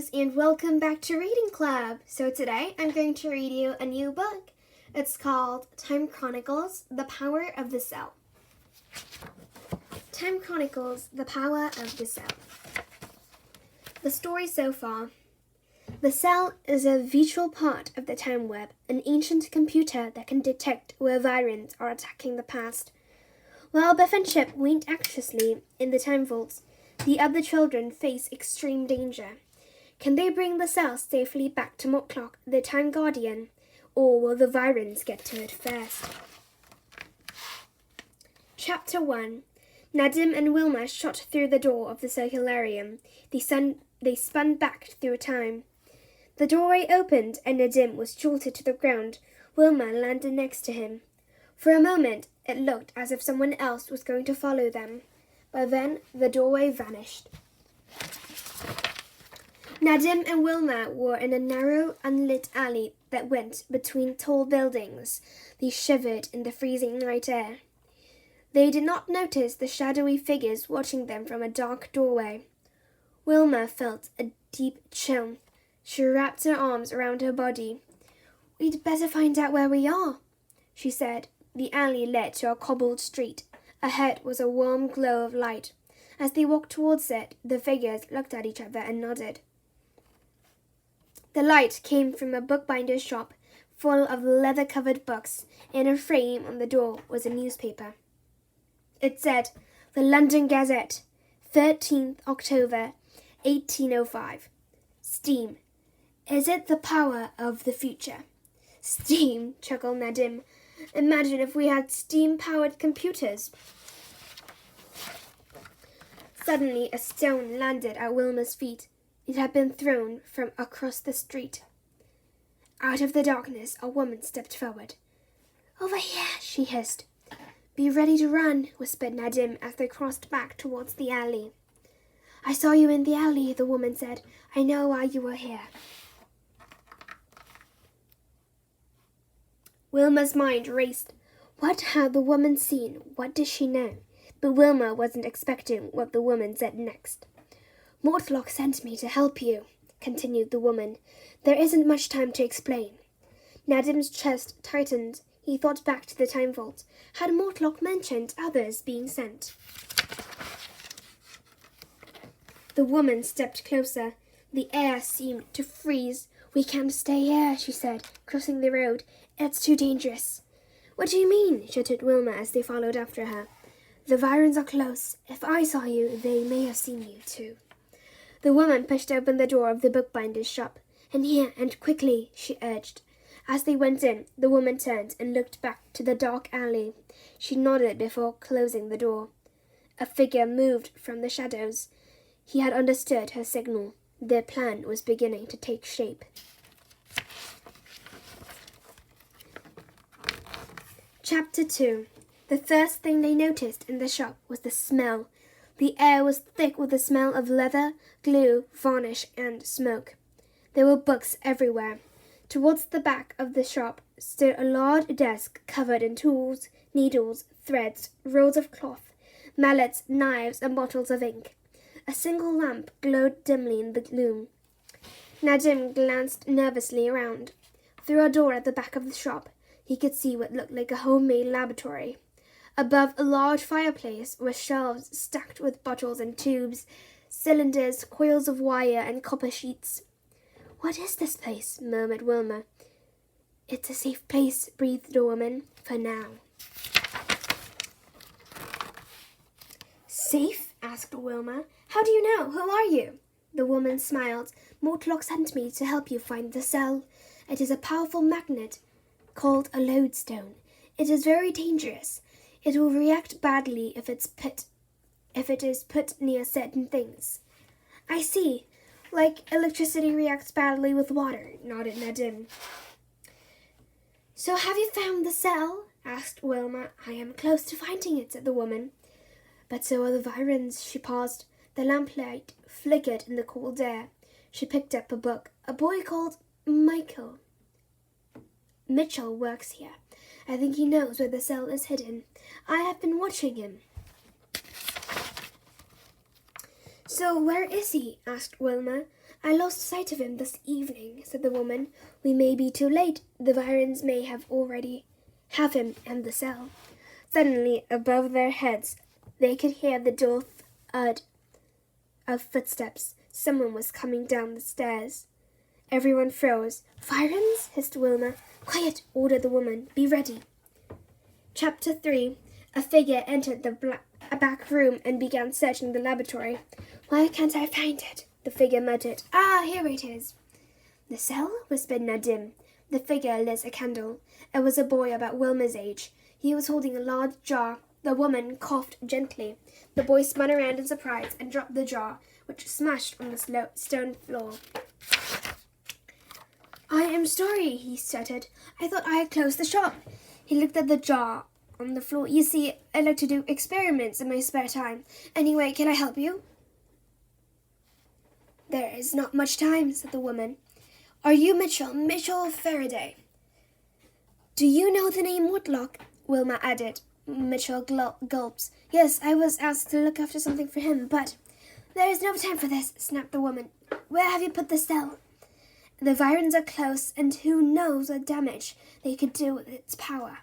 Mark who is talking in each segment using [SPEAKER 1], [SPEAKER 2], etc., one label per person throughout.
[SPEAKER 1] friends, and welcome back to Reading Club. So today I'm going to read you a new book. It's called Time Chronicles, The Power of the Cell. Time Chronicles, The Power of the Cell. The story so far. The cell is a vital part of the time web, an ancient computer that can detect where variants are attacking the past. While Beth and Chip wait anxiously in the time vaults, the other children face extreme danger. Can they bring the cell safely back to Mortlock, the Time Guardian, or will the Virens get to it first? Chapter 1. Nadim and Wilma shot through the door of the circularium. They spun back through time. The doorway opened and Nadim was jolted to the ground. Wilma landed next to him. For a moment, it looked as if someone else was going to follow them. But then the doorway vanished. Nadim and Wilma were in a narrow, unlit alley that went between tall buildings. They shivered in the freezing night air. They did not notice the shadowy figures watching them from a dark doorway. Wilma felt a deep chill. She wrapped her arms around her body. "We'd better find out where we are," she said. The alley led to a cobbled street. Ahead was a warm glow of light. As they walked towards it, the figures looked at each other and nodded. The light came from a bookbinder's shop, full of leather-covered books. In a frame on the door was a newspaper. It said, "The London Gazette, 13th October, 1805. Steam. Is it the power of the future?" "Steam," chuckled Nadim. "Imagine if we had steam-powered computers." Suddenly, a stone landed at Wilma's feet. It had been thrown from across the street. Out of the darkness, a woman stepped forward. "Over here," she hissed. "Be ready to run," whispered Nadim as they crossed back towards the alley. "I saw you in the alley," the woman said. "I know why you were here." Wilma's mind raced. What had the woman seen? What did she know? But Wilma wasn't expecting what the woman said next. "Mortlock sent me to help you," continued the woman. "There isn't much time to explain." Nadim's chest tightened. He thought back to the time vault. Had Mortlock mentioned others being sent? The woman stepped closer. The air seemed to freeze. "We can't stay here," she said, crossing the road. "It's too dangerous." "What do you mean?" shouted Wilma as they followed after her. "The Virens are close. If I saw you, they may have seen you too." The woman pushed open the door of the bookbinder's shop. "In here, and quickly," she urged. As they went in, the woman turned and looked back to the dark alley. She nodded before closing the door. A figure moved from the shadows. He had understood her signal. Their plan was beginning to take shape. Chapter 2. The first thing they noticed in the shop was the smell. The air was thick with the smell of leather, glue, varnish, and smoke. There were books everywhere. Towards the back of the shop stood a large desk covered in tools, needles, threads, rolls of cloth, mallets, knives, and bottles of ink. A single lamp glowed dimly in the gloom. Nadim glanced nervously around. Through a door at the back of the shop, he could see what looked like a homemade laboratory. Above a large fireplace were shelves stacked with bottles and tubes, cylinders, coils of wire, and copper sheets. "What is this place?" murmured Wilma. "It's a safe place," breathed the woman, "for now." "Safe?" asked Wilma. "How do you know? Who are you?" The woman smiled. "Mortlock sent me to help you find the cell. It is a powerful magnet called a lodestone. It is very dangerous. It will react badly if it is put near certain things." "I see. Like electricity reacts badly with water," nodded Nadim. "So have you found the cell?" asked Wilma. "I am close to finding it," said the woman. "But so are the Virens." She paused. The lamplight flickered in the cold air. She picked up a book. "A boy called Mitchell works here. I think he knows where the cell is hidden. I have been watching him." So where is he? Asked Wilma. I lost sight of him this evening, said the woman. We may be too late. The Virons may have already have him in the cell. Suddenly, above their heads, they could hear the dull thud of footsteps. Someone was coming down the stairs. Everyone froze. Virons? Hissed Wilma. Quiet, ordered the woman. Be ready. Chapter 3. A figure entered the back room and began searching the laboratory. Why can't I find it? The figure muttered. Ah, here it is. The cell? Whispered Nadim. The figure lit a candle. It was a boy about Wilma's age. He was holding a large jar. The woman coughed gently. The boy spun around in surprise and dropped the jar, which smashed on the stone floor. I am sorry, he stuttered. I thought I had closed the shop. He looked at the jar on the floor. You see, I like to do experiments in my spare time. Anyway, can I help you? There is not much time, said the woman. Are you Mitchell Faraday? Do you know the name Woodlock? Wilma added. Mitchell gulps. Yes, I was asked to look after something for him, but there is no time for this, snapped the woman. Where have you put the cell? The Virons are close, and who knows what damage they could do with its power.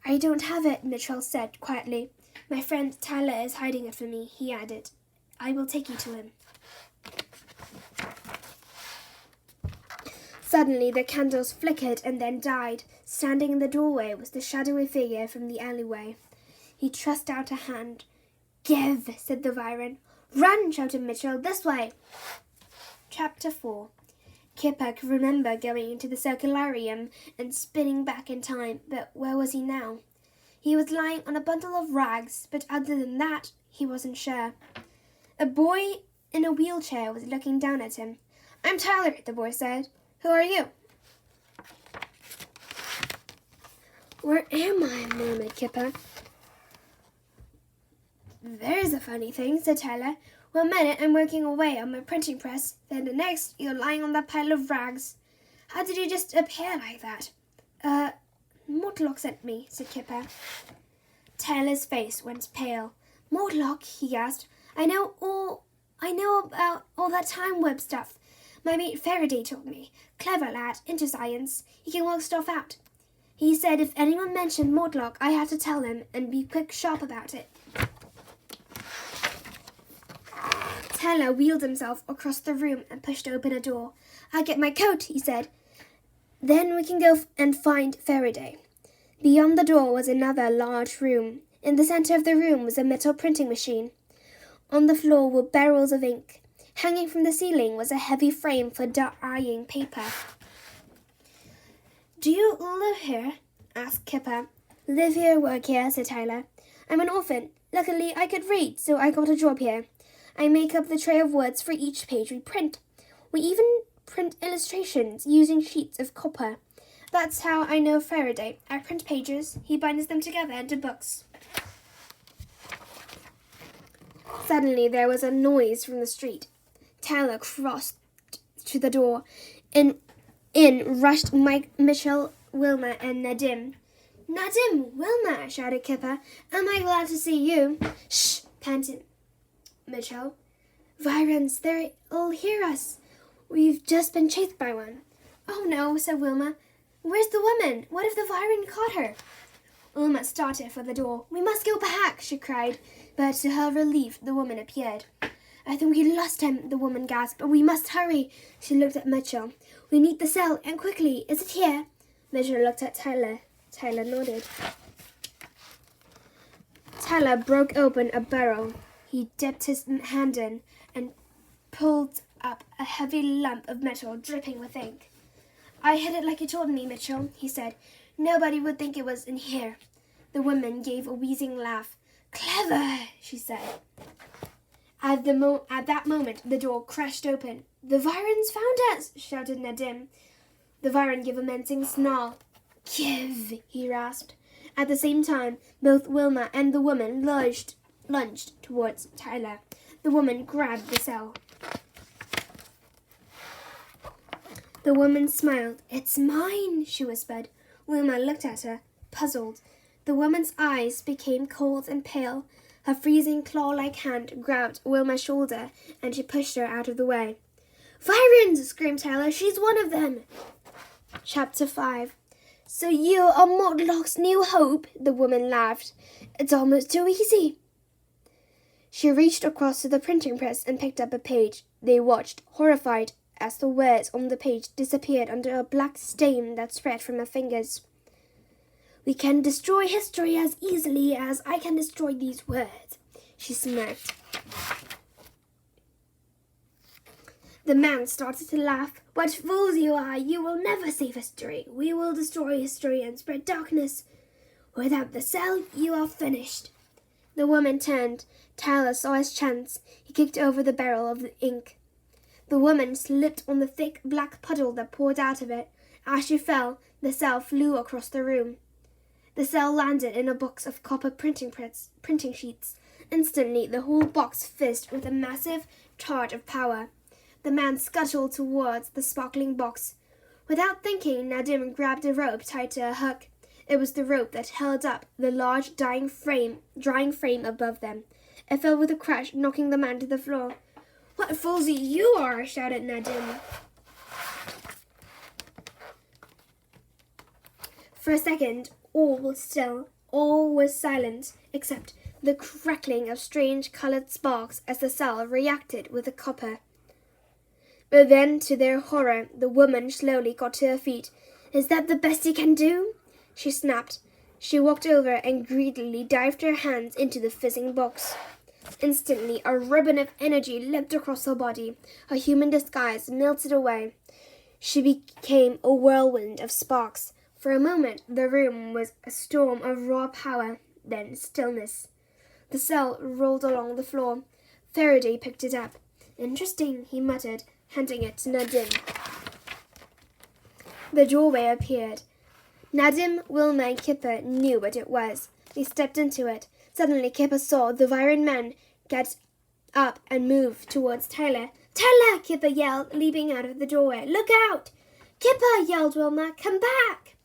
[SPEAKER 1] I don't have it, Mitchell said quietly. My friend Tyler is hiding it from me, he added. I will take you to him. Suddenly the candles flickered and then died. Standing in the doorway was the shadowy figure from the alleyway. He thrust out a hand. Give, said the Viron. Run, shouted Mitchell. This way. Chapter 4. Kipper could remember going into the circularium and spinning back in time, but where was he now? He was lying on a bundle of rags, but other than that, he wasn't sure. A boy in a wheelchair was looking down at him. I'm Tyler, the boy said. Who are you? Where am I? Murmured Kipper. There's a funny thing, said Tyler. 1 minute I'm working away on my printing press, then the next you're lying on that pile of rags. How did you just appear like that? Mortlock sent me, said Kipper. Tyler's face went pale. Mortlock, he gasped. I know about all that time web stuff. My mate Faraday told me. Clever lad, into science. He can work stuff out. He said if anyone mentioned Mortlock, I had to tell him and be quick sharp about it. Tyler wheeled himself across the room and pushed open a door. I'll get my coat, he said. Then we can go and find Faraday. Beyond the door was another large room. In the center of the room was a metal printing machine. On the floor were barrels of ink. Hanging from the ceiling was a heavy frame for drying paper. Do you live here? Asked Kipper. Live here, work here, said Tyler. I'm an orphan. Luckily, I could read, so I got a job here. I make up the tray of words for each page we print. We even print illustrations using sheets of copper. That's how I know Faraday. I print pages. He binds them together into books. Suddenly, there was a noise from the street. Tyler crossed to the door. In rushed Mike, Mitchell, Wilma, and Nadim. Nadim, Wilma, shouted Kipper. Am I glad to see you? Shh, panted Mitchell. Virons, they'll hear us. We've just been chased by one. Oh no, said Wilma. Where's the woman? What if the Viron caught her? Wilma started for the door. We must go back, she cried. But to her relief, the woman appeared. I think we lost him, the woman gasped. But we must hurry. She looked at Mitchell. We need the cell, and quickly. Is it here? Mitchell looked at Tyler. Tyler nodded. Tyler broke open a barrel. He dipped his hand in and pulled up a heavy lump of metal dripping with ink. I hid it like you told me, Mitchell, he said. Nobody would think it was in here. The woman gave a wheezing laugh. Clever, she said. At that moment, the door crashed open. The Virons found us, shouted Nadim. The Viron gave a menacing snarl. Give, he rasped. At the same time, both Wilma and the woman lunged towards Tyler. The woman grabbed the cell. The woman smiled. It's mine, she whispered. Wilma looked at her, puzzled. The woman's eyes became cold and pale. Her freezing claw-like hand grabbed Wilma's shoulder, and she pushed her out of the way. "Virens!" screamed Tyler. "She's one of them!" Chapter 5. "So you are Mortlock's new hope?" the woman laughed. "It's almost too easy." She reached across to the printing press and picked up a page. They watched, horrified, as the words on the page disappeared under a black stain that spread from her fingers. "We can destroy history as easily as I can destroy these words," she smirked. The man started to laugh. "What fools you are! You will never save history. We will destroy history and spread darkness. Without the cell, you are finished." The woman turned. Tyler saw his chance. He kicked over the barrel of the ink. The woman slipped on the thick black puddle that poured out of it. As she fell, the cell flew across the room. The cell landed in a box of copper printing sheets. Instantly, the whole box fizzed with a massive charge of power. The man scuttled towards the sparkling box. Without thinking, Nadim grabbed a rope tied to a hook. It was the rope that held up the large drying frame above them. It fell with a crash, knocking the man to the floor. "What fools you are!" shouted Nadim. For a second, all was still. All was silent, except the crackling of strange colored sparks as the cell reacted with the copper. But then, to their horror, the woman slowly got to her feet. "Is that the best you can do?" she snapped. She walked over and greedily dived her hands into the fizzing box. Instantly, a ribbon of energy leapt across her body. Her human disguise melted away. She became a whirlwind of sparks. For a moment, the room was a storm of raw power, then stillness. The cell rolled along the floor. Faraday picked it up. "Interesting," he muttered, handing it to Nadim. The doorway appeared. Nadim, Wilma, and Kipper knew what it was. They stepped into it. Suddenly, Kipper saw the Viren man get up and move towards Tyler. "Tyler!" Kipper yelled, leaping out of the doorway. "Look out!" "Kipper!" yelled Wilma. "Come back!"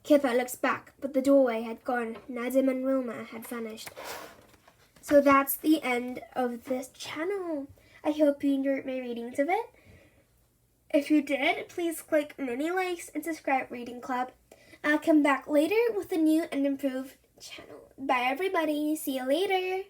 [SPEAKER 1] Kipper looked back, but the doorway had gone. Nadim and Wilma had vanished. So that's the end of this channel. I hope you enjoyed my readings of it. If you did, please click many likes and subscribe Reading Club. I'll come back later with a new and improved channel. Bye everybody. See you later.